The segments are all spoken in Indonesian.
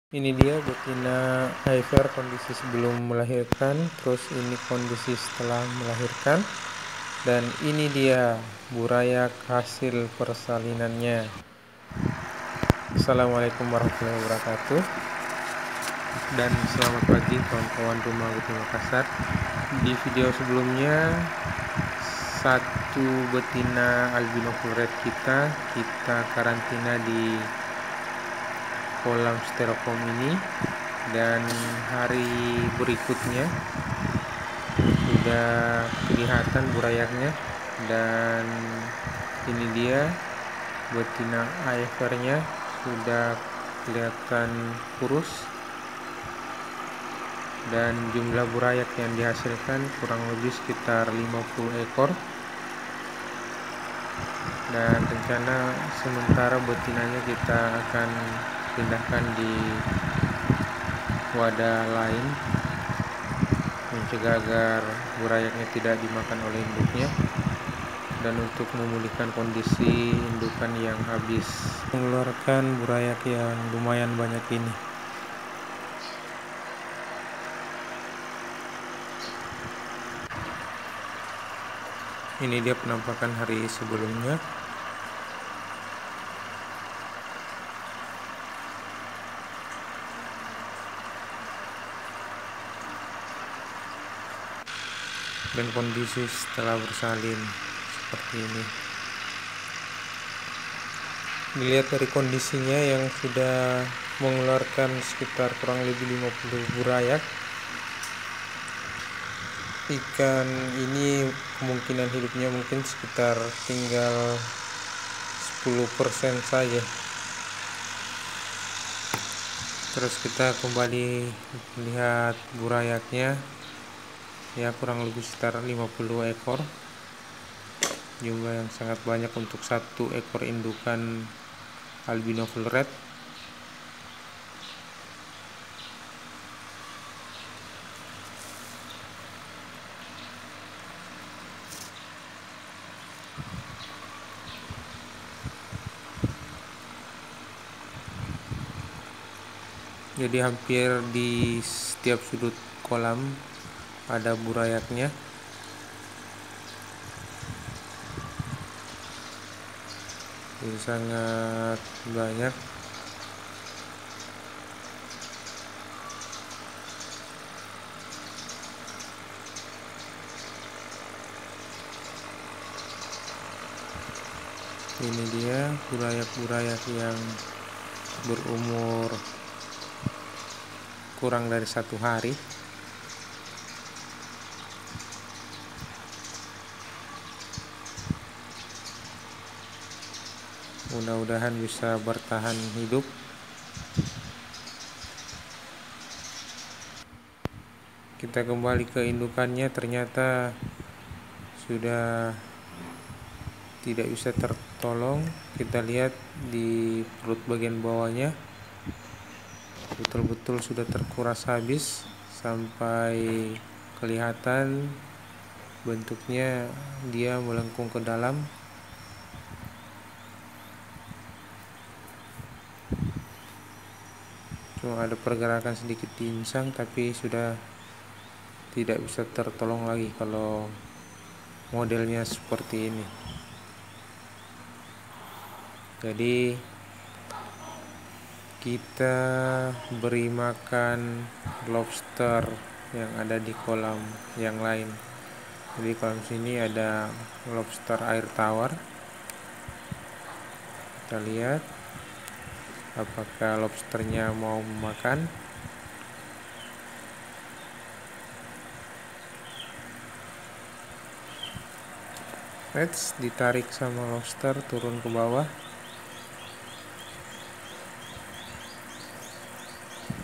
Ini dia betina heifer kondisi sebelum melahirkan, terus ini kondisi setelah melahirkan, dan ini dia burayak hasil persalinannya. Assalamualaikum warahmatullahi wabarakatuh, dan selamat pagi kawan-kawan rumah betina Makassar. Di video sebelumnya satu betina albino full red kita karantina di kolam styrofoam ini, dan hari berikutnya sudah kelihatan burayaknya, dan ini dia betina heifernya sudah kelihatan kurus, dan jumlah burayak yang dihasilkan kurang lebih sekitar 50 ekor. Dan rencana sementara betinanya kita akan pindahkan di wadah lain, mencegah agar burayaknya tidak dimakan oleh induknya, dan untuk memulihkan kondisi indukan yang habis mengeluarkan burayak yang lumayan banyak ini. Ini dia penampakan hari sebelumnya. Dan kondisi setelah bersalin seperti ini. Dilihat dari kondisinya yang sudah mengeluarkan sekitar kurang lebih 50 burayak. Ikan ini kemungkinan hidupnya mungkin sekitar tinggal 10% saja. Terus kita kembali lihat burayaknya, ya kurang lebih sekitar 50 ekor, jumlah yang sangat banyak untuk satu ekor indukan albino full red. Jadi hampir di setiap sudut kolam ada burayaknya. Jadi sangat banyak. Ini dia burayak-burayak yang berumur kurang dari 1 hari. Mudah-mudahan bisa bertahan hidup. Kita kembali ke indukannya, ternyata sudah tidak bisa tertolong. Kita lihat di perut bagian bawahnya betul-betul sudah terkuras habis sampai kelihatan bentuknya dia melengkung ke dalam. Cuma ada pergerakan sedikit di insang, tapi sudah tidak bisa tertolong lagi kalau modelnya seperti ini. Jadi kita beri makan lobster yang ada di kolam yang lain. Jadi kolam sini ada lobster air tawar. Kita lihat apakah lobsternya mau makan. Let's ditarik sama lobster turun ke bawah.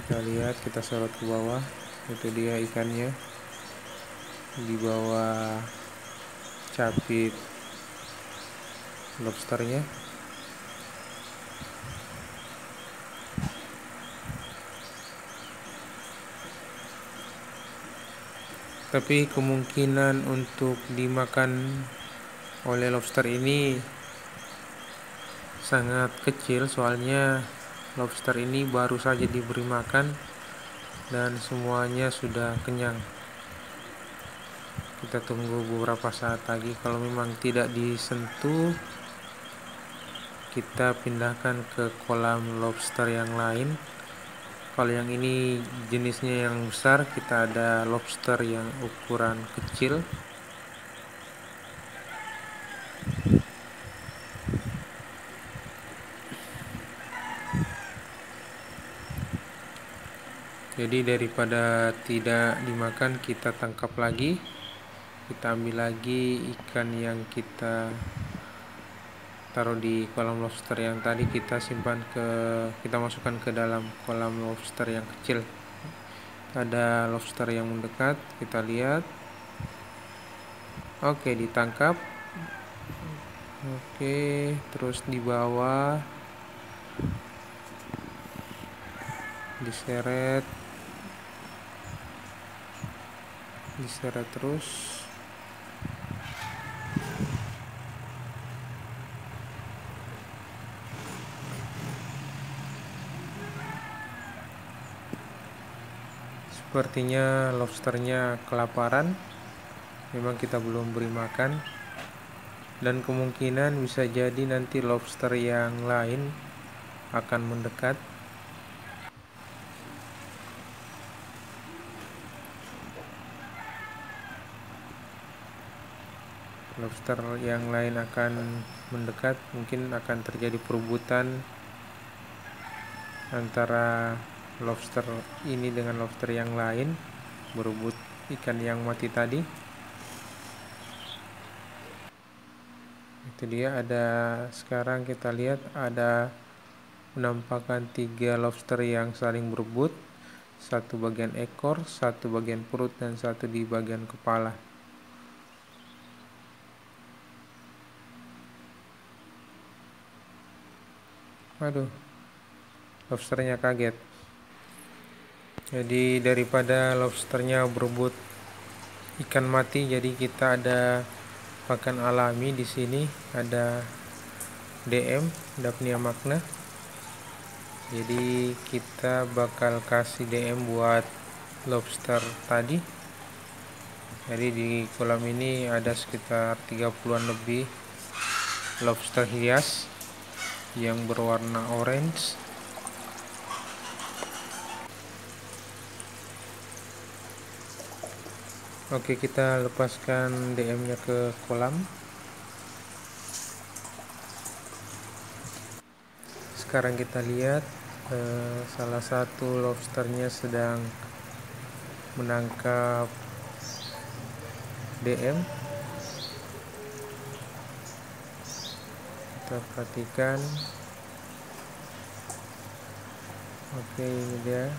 Kita lihat, kita sorot ke bawah, itu dia ikannya di bawah capit lobsternya. Tapi kemungkinan untuk dimakan oleh lobster ini sangat kecil, soalnya lobster ini baru saja diberi makan dan semuanya sudah kenyang. Kita tunggu beberapa saat lagi. Kalau memang tidak disentuh, kita pindahkan ke kolam lobster yang lain. Kalau yang ini jenisnya yang besar, kita ada lobster yang ukuran kecil. Jadi daripada tidak dimakan, kita tangkap lagi. Kita ambil lagi ikan yang kita taruh di kolam lobster yang tadi, kita masukkan ke dalam kolam lobster yang kecil. Ada lobster yang mendekat, kita lihat. Oke, ditangkap. Oke, terus di bawah diseret terus. Sepertinya lobsternya kelaparan, memang kita belum beri makan, dan kemungkinan bisa jadi nanti lobster yang lain akan mendekat. Lobster yang lain akan mendekat, mungkin akan terjadi perebutan antara lobster ini dengan lobster yang lain, berebut ikan yang mati tadi. Itu dia, sekarang kita lihat ada penampakan 3 lobster yang saling berebut, satu bagian ekor, satu bagian perut, dan satu di bagian kepala. Aduh, lobsternya kaget. Jadi daripada lobsternya berebut ikan mati, jadi kita ada pakan alami di sini, ada DM, Daphnia magna. Jadi kita bakal kasih DM buat lobster tadi. Jadi di kolam ini ada sekitar 30-an lebih lobster hias yang berwarna orange. Oke, kita lepaskan DM-nya ke kolam. Sekarang kita lihat salah satu lobsternya sedang menangkap DM. Kita perhatikan. Oke, ini dia.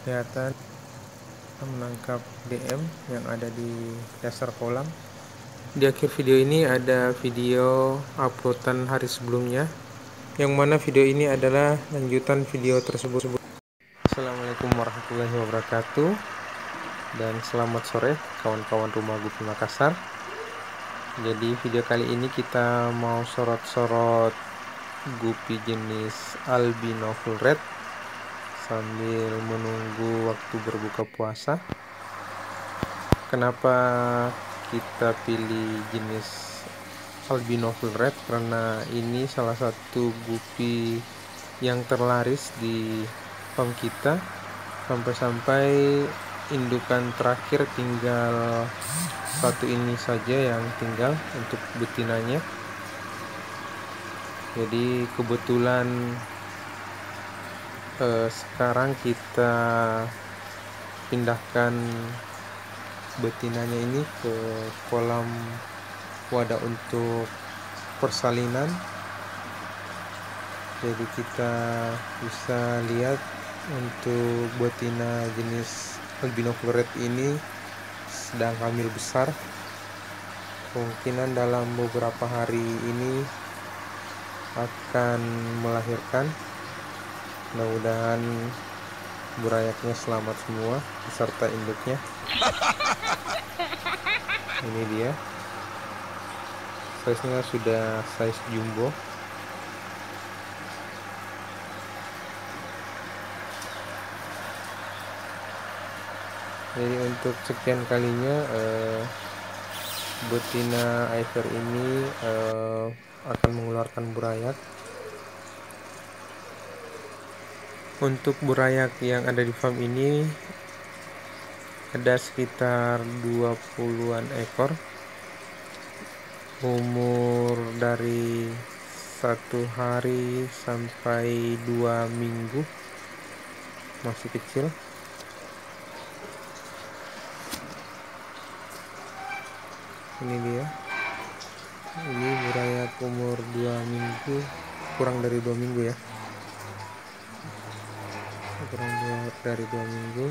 Kelihatan menangkap DM yang ada di dasar kolam. Di akhir video ini ada video uploadan hari sebelumnya, yang mana video ini adalah lanjutan video tersebut. Assalamualaikum warahmatullahi wabarakatuh, dan selamat sore kawan-kawan Rumah Gupi Makassar. Jadi video kali ini kita mau sorot-sorot gupi jenis albino full red sambil menunggu waktu berbuka puasa. Kenapa kita pilih jenis albino full red? Karena ini salah satu gupi yang terlaris di farm kita, sampai-sampai indukan terakhir tinggal satu ini saja yang tinggal untuk betinanya. Jadi kebetulan sekarang kita pindahkan betinanya ini ke kolam wadah untuk persalinan. Jadi kita bisa lihat untuk betina jenis albino full red ini sedang hamil besar. Kemungkinan dalam beberapa hari ini akan melahirkan. Mudah-mudahan burayaknya selamat semua beserta induknya. Ini dia. size-nya sudah size jumbo. Jadi untuk sekian kalinya betina Eiver ini akan mengeluarkan burayak. Untuk burayak yang ada di farm ini ada sekitar 20-an ekor, umur dari 1 hari sampai 2 minggu, masih kecil. Ini dia, ini burayak umur 2 minggu, kurang dari 2 minggu ya, kurang dari 2 minggu.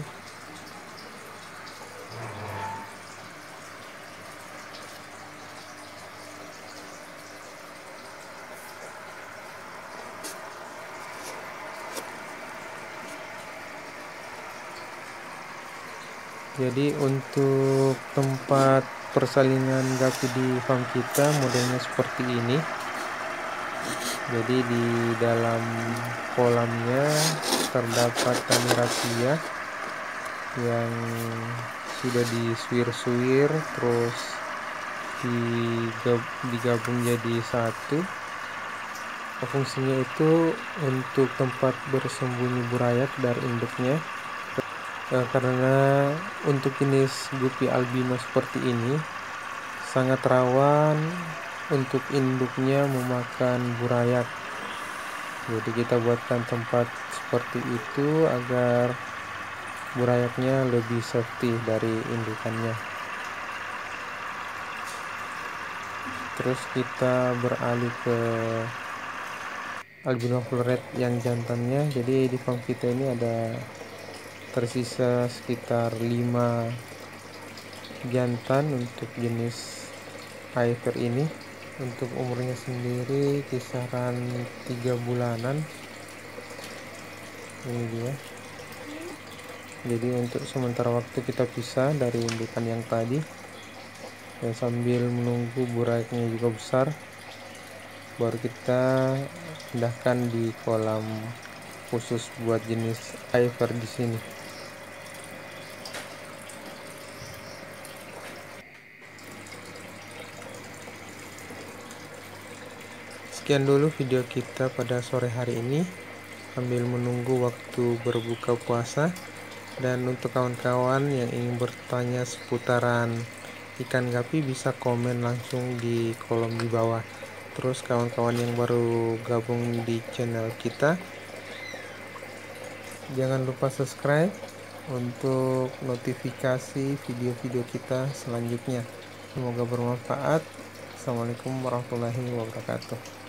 Jadi untuk tempat persalinan gapi di farm kita modelnya seperti ini. Jadi di dalam kolamnya terdapat kamera rahasia yang sudah disuir-suir terus digabung jadi satu. Fungsinya itu untuk tempat bersembunyi burayak dari induknya. Karena untuk jenis gupi albino seperti ini sangat rawan untuk induknya memakan burayak. Jadi kita buatkan tempat seperti itu agar burayaknya lebih safety dari indukannya. Terus kita beralih ke albino full red yang jantannya. Jadi di farm kita ini ada tersisa sekitar 5 jantan untuk jenis Eiver ini. Untuk umurnya sendiri kisaran 3 bulanan. Ini dia. Jadi untuk sementara waktu kita pisah dari indukan yang tadi, dan sambil menunggu burayaknya juga besar, baru kita pindahkan di kolam khusus buat jenis Eiver di sini. Sekian dulu video kita pada sore hari ini sambil menunggu waktu berbuka puasa. Dan untuk kawan-kawan yang ingin bertanya seputaran ikan gapi bisa komen langsung di kolom di bawah. Terus kawan-kawan yang baru gabung di channel kita, jangan lupa subscribe untuk notifikasi video-video kita selanjutnya. Semoga bermanfaat. Assalamualaikum warahmatullahi wabarakatuh.